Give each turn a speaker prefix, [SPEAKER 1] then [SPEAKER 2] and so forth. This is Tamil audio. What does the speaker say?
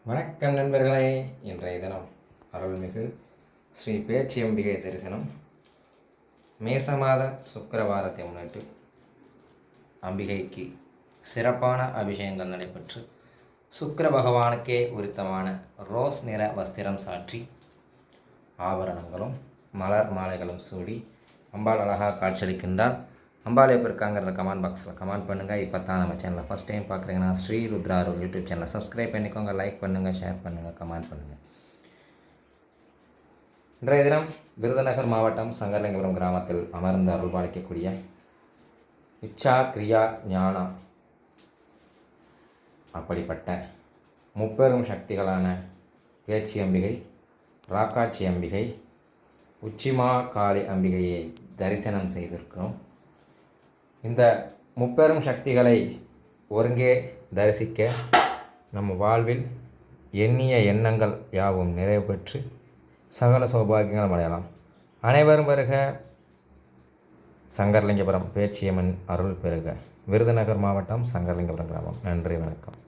[SPEAKER 1] வணக்கம் நண்பர்களே. இன்றைய தினம் அருள்மிகு ஸ்ரீ பேச்சியம்பிகை தரிசனம். மேசமாத சுக்கிரவாரத்தை முன்னிட்டு அம்பிகைக்கு சிறப்பான அபிஷேகங்கள் நடைபெற்று சுக்கிர பகவானுக்கே உரித்தமான ரோஸ் நிற வஸ்திரம் சாற்றி ஆபரணங்களும் மலர் மாலைகளும் சூடி அம்பாள் அழகாக காட்சியளிக்கின்றார். அம்பாள் எப்போ இருக்காங்கிறத கமெண்ட் பாக்ஸில் கமெண்ட் பண்ணுங்கள். இப்போ தான் நம்ம சேனலை ஃபஸ்ட் டைம் பார்க்குறீங்கன்னா ஸ்ரீ ருத்ரா அருள் யூடியூப் சேனலை சப்ஸ்கிரைப் பண்ணிக்கோங்க, லைக் பண்ணுங்கள், ஷேர் பண்ணுங்கள், கமெண்ட் பண்ணுங்கள். இன்றைய தினம் விருதுநகர் மாவட்டம் சங்கரலிங்கபுரம் கிராமத்தில் அமர்ந்து அருள் பாலிக்கக்கூடிய இச்சா கிரியா ஞானா அப்படிப்பட்ட முப்பெரும் சக்திகளான பேச்சி அம்பிகை, ராக்காட்சி அம்பிகை, உச்சிமா காளி அம்பிகையை தரிசனம் செய்திருக்கிறோம். இந்த முப்பெரும் சக்திகளை ஒருங்கே தரிசிக்க நம்ம வாழ்வில் எண்ணிய எண்ணங்கள் யாவும் நிறைவு பெற்று சகல சௌபாகியங்கள் அடையலாம். அனைவரும் வருக. சங்கரலிங்கபுரம் பேச்சியம்மன் அருள் பெறுக. விருதுநகர் மாவட்டம் சங்கரலிங்கபுரம் கிராமம். நன்றி, வணக்கம்.